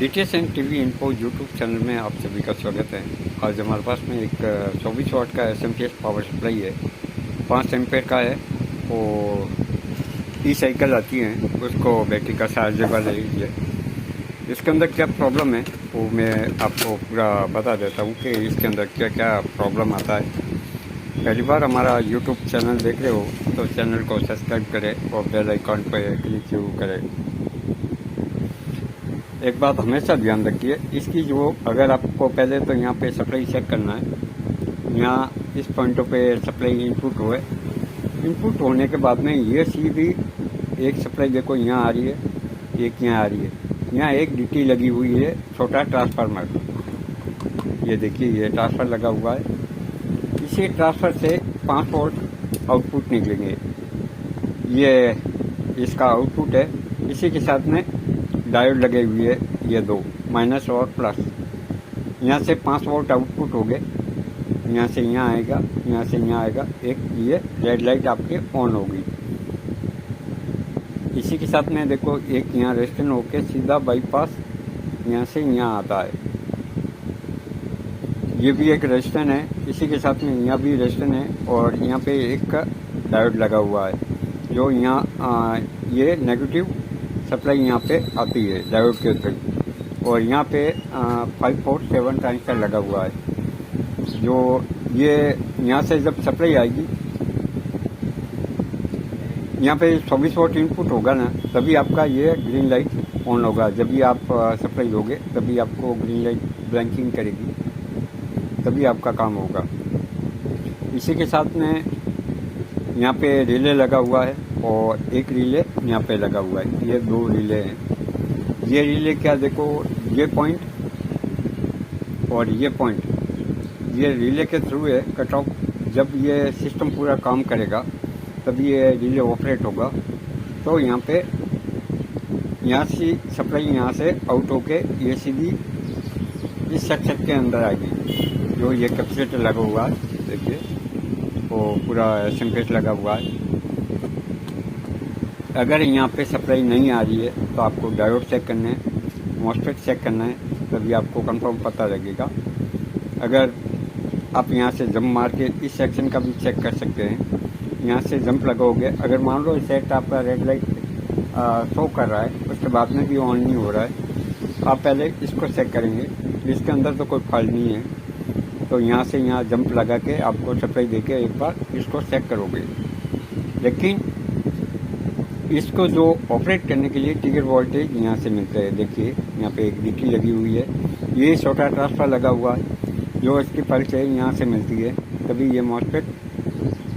DTH and TV info YouTube channel में आप सभी का स्वागत है। आज हमारे पास में एक 24 वाट का एसएमपीएस पावर सप्लाई है, 5 एम्पेयर का है। और ई साइकिल आती है, उसको बैटरी का चार्जेबल है। इसके अंदर क्या प्रॉब्लम है वो मैं आपको पूरा बता देता हूँ कि इसके अंदर क्या क्या प्रॉब्लम आता है। पहली बार हमारा यूट्यूब चैनल देख रहे हो तो चैनल को सब्सक्राइब करें और बेल आइकॉन पर क्लिक जरूर करें। एक बात हमेशा ध्यान रखिए, इसकी जो अगर आपको पहले तो यहाँ पे सप्लाई चेक करना है। यहाँ इस पॉइंटों पे सप्लाई इनपुट हुए, इनपुट होने के बाद में ये सीधी एक सप्लाई देखो यहाँ आ रही है, एक यहाँ आ रही है। यहाँ एक डीटी लगी हुई है, छोटा ट्रांसफार्मर। ये देखिए ये ट्रांसफर लगा हुआ है। इसी ट्रांसफर से 5 वोल्ट आउटपुट निकलेंगे। ये इसका आउटपुट है। इसी के साथ में डायोड लगे हुए है, ये 2 माइनस और प्लस। यहाँ से 5 वोल्ट आउटपुट हो गए। यहाँ से यहाँ आएगा, यहाँ से यहाँ आएगा। एक ये रेड लाइट आपके ऑन होगी। इसी के साथ में देखो एक यहाँ रेजिस्टेंस होके सीधा बाईपास यहाँ से यहाँ आता है। ये भी एक रेजिस्टेंस है। इसी के साथ में यहाँ भी रेजिस्टेंस है और यहाँ पे एक डायोड लगा हुआ है जो यहाँ ये नेगेटिव सप्लाई यहाँ पे आती है डायोड के थ्रू। और यहाँ पे 547 ट्रांजिस्टर लगा हुआ है। जो ये यहाँ से जब सप्लाई आएगी, यहाँ पे 24 वोल्ट इनपुट होगा ना, तभी आपका ये ग्रीन लाइट ऑन होगा। जब भी आप सप्लाई दोगे तभी आपको ग्रीन लाइट ब्लिंकिंग करेगी, तभी आपका काम होगा। इसी के साथ में यहाँ पे रिले लगा हुआ है और एक रिले यहाँ पे लगा हुआ है। ये 2 रिले हैं। ये रिले क्या देखो, ये पॉइंट और ये पॉइंट, ये रिले के थ्रू है कट ऑफ। जब ये सिस्टम पूरा काम करेगा तब ये रिले ऑपरेट होगा। तो यहाँ पे यहाँ से सप्लाई यहाँ से आउट होके ये सीधी इस सेक्शन के अंदर आएगी। जो ये कैपेसिटर लगा हुआ है देखिए, वो पूरा एसएमपीएस लगा हुआ है। अगर यहाँ पे सप्लाई नहीं आ रही है तो आपको डायोड चेक करना है, मॉसफेट चेक करना है, तभी आपको कंफर्म पता लगेगा। अगर आप यहाँ से जंप मार के इस सेक्शन का भी चेक कर सकते हैं। यहाँ से जंप लगाओगे, अगर मान लो सेट आपका रेड लाइट शो कर रहा है, उसके बाद में भी ऑन नहीं हो रहा है, आप पहले इसको चेक करेंगे। इसके अंदर तो कोई फॉल्ट नहीं है, तो यहाँ से यहाँ जंप लगा के आपको सप्लाई देके एक बार इसको चेक करोगे। लेकिन इसको जो ऑपरेट करने के लिए ट्रिगर वोल्टेज यहाँ से मिलता है। देखिए यहाँ पे एक डीटी लगी हुई है, ये छोटा ट्रांसफर लगा हुआ है। जो इसकी पल्स है यहाँ से मिलती है, तभी ये मॉसफेट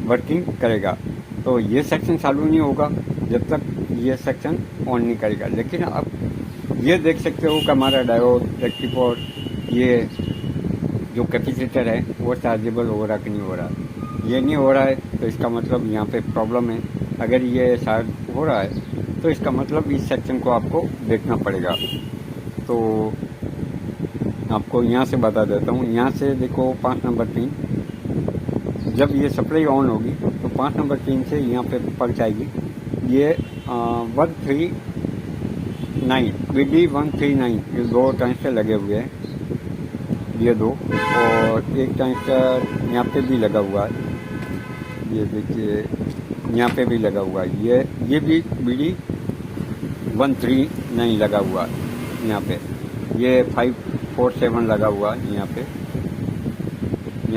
वर्किंग करेगा। तो ये सेक्शन चालू नहीं होगा जब तक ये सेक्शन ऑन नहीं करेगा। लेकिन आप ये देख सकते हो कि हमारा डायोड, रेक्टिफायर, ये जो कैपेसिटर है वो चार्जेबल हो रहा कि नहीं हो रहा। ये नहीं हो रहा है तो इसका मतलब यहाँ पे प्रॉब्लम है। अगर ये चार्ज हो रहा है तो इसका मतलब इस सेक्शन को आपको देखना पड़ेगा। तो आपको यहाँ से बता देता हूँ। यहाँ से देखो 5 नंबर पिन, जब ये सप्लाई ऑन होगी तो 5 नंबर पिन से यहाँ पे पल्स आएगी। ये 139 BD 139, ये 2 ट्रांजिस्टर लगे हुए हैं, ये 2, और एक ट्रांजिस्टर यहाँ पे भी लगा हुआ है। ये देखिए यहाँ पे भी लगा हुआ है। ये भी BD 139 लगा हुआ है यहाँ पे। ये 547 लगा हुआ है यहाँ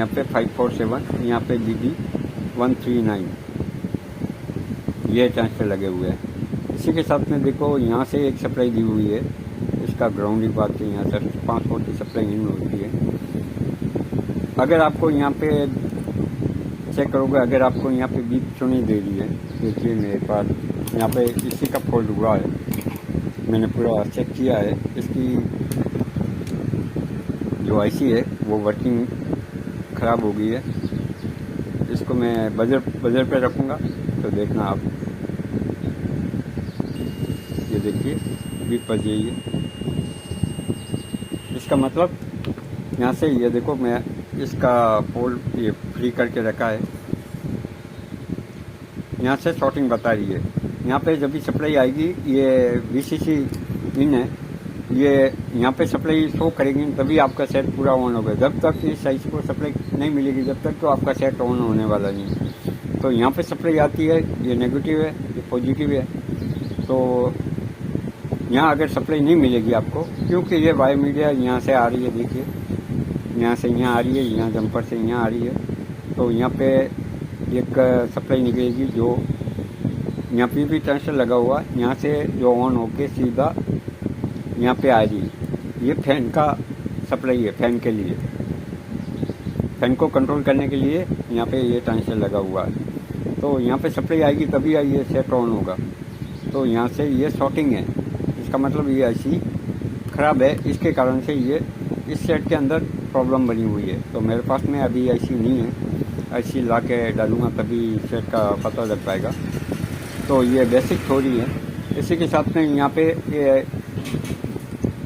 पे 547, यहाँ पे BD 139, ये ट्रांजिस्टर लगे हुए हैं। इसी के साथ में देखो यहाँ से एक सप्लाई दी हुई है, इसका ग्राउंडिंग बात के यहाँ से 5 वोल्ट की सप्लाई नहीं होती है। अगर आपको यहाँ पे चेक करोगे, अगर आपको यहाँ पे बीप चुनी दे रही है, देखिए मेरे पास यहाँ पे इसी का फॉल्ट हुआ है। मैंने पूरा चेक किया है, इसकी जो आईसी है वो वर्किंग ख़राब हो गई है। इसको मैं बजर पे रखूँगा तो देखना आप, ये देखिए बीप बज रही है। इसका मतलब यहाँ से ये देखो, मैं इसका पोल ये फ्री करके रखा है, यहाँ से शॉर्टिंग बता रही है। यहाँ पे जब भी सप्लाई आएगी, ये VCC इन है, ये यहाँ पे सप्लाई शो करेगी तभी आपका सेट पूरा ऑन होगा। जब तक इस आईसी को सप्लाई नहीं मिलेगी जब तक तो आपका सेट ऑन होने वाला नहीं। तो यहाँ पे सप्लाई आती है, ये नेगेटिव है, ये पॉजिटिव है। तो यहाँ अगर सप्लाई नहीं मिलेगी आपको, क्योंकि ये वायर मीडिया यहाँ से आ रही है, देखिए यहाँ से यहाँ आ रही है, यहाँ जंपर से यहाँ आ रही है। तो यहाँ पे एक सप्लाई निकलेगी जो यहाँ पे भी ट्रांजिस्टर लगा हुआ, यहाँ से जो ऑन होके सीधा यहाँ पे आ रही है। ये फैन का सप्लाई है, फैन के लिए, फैन को कंट्रोल करने के लिए यहाँ पे ये ट्रांजिस्टर लगा हुआ है। तो यहाँ पे सप्लाई आएगी तभी ये सेट ऑन होगा। तो यहाँ से ये शॉर्टिंग है, इसका मतलब ये आईसी ख़राब है, इसके कारण से ये इस सेट के अंदर प्रॉब्लम बनी हुई है। तो मेरे पास में अभी आईसी नहीं है, आईसी ला के डालूँगा तभी सेट का पता लग पाएगा। तो ये बेसिक थ्योरी है। इसी के साथ में यहाँ पे ये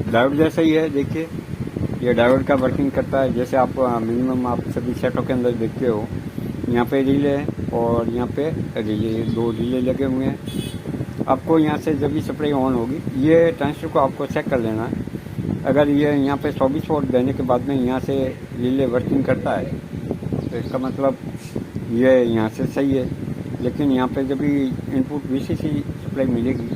डायोड जैसा ही है, देखिए ये डायोड का वर्किंग करता है। जैसे आप मिनिमम आप सभी सेटों के अंदर देखते हो, यहाँ पे रिले है और यहाँ पे रिले, 2 रिले लगे हुए हैं। आपको यहाँ से जब भी सप्लाई ऑन होगी, ये ट्रांजिस्टर को आपको चेक कर लेना है। अगर ये यहाँ पे 24 वोल्ट देने के बाद में यहाँ से रिले वर्किंग करता है तो इसका मतलब ये यहाँ से सही है। लेकिन यहाँ पे जब भी इनपुट वीसीसी सप्लाई मिलेगी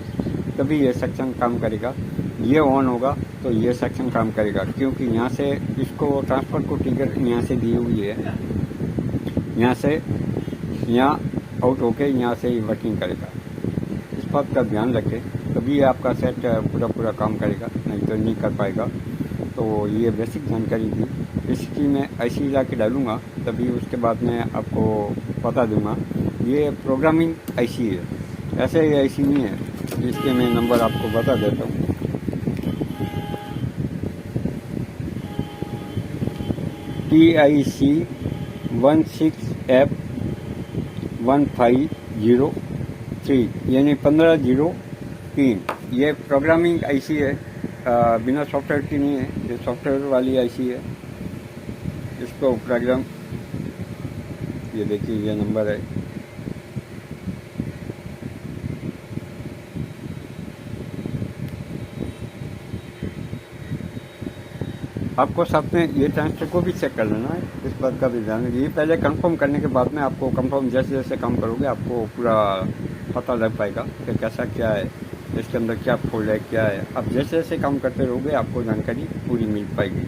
तभी ये सेक्शन काम करेगा। ये ऑन होगा तो ये सेक्शन काम करेगा, क्योंकि यहाँ से इसको ट्रांसफर को ट्रिगर यहाँ से दी हुई है, यहाँ से यहाँ आउट होके यहाँ से ही वर्किंग करेगा। इस बात का ध्यान रखें, तभी आपका सेट पूरा काम करेगा, नहीं तो नहीं कर पाएगा। तो ये बेसिक जानकारी थी, इसकी मैं आईसी ला के डालूँगा तभी उसके बाद में आपको बता दूँगा। ये प्रोग्रामिंग आईसी है, ऐसे ही आईसी नहीं है। इसके मैं नंबर आपको बता देता हूँ। TIC 16F1503 यानी 1503। ये प्रोग्रामिंग आईसी है, बिना सॉफ्टवेयर की नहीं है, ये सॉफ्टवेयर वाली आईसी है। इसको प्रोग्राम, ये देखिए ये नंबर है। आपको साथ में ये ट्रांजिस्टर को भी चेक कर लेना है, इस बात का भी ध्यान रखिए। पहले कंफर्म करने के बाद में आपको कंफर्म जैसे जैसे काम करोगे आपको पूरा पता लग पाएगा कि कैसा क्या है, इसके अंदर क्या फॉल्ट है, क्या है। आप जैसे जैसे काम करते रहोगे आपको जानकारी पूरी मिल पाएगी।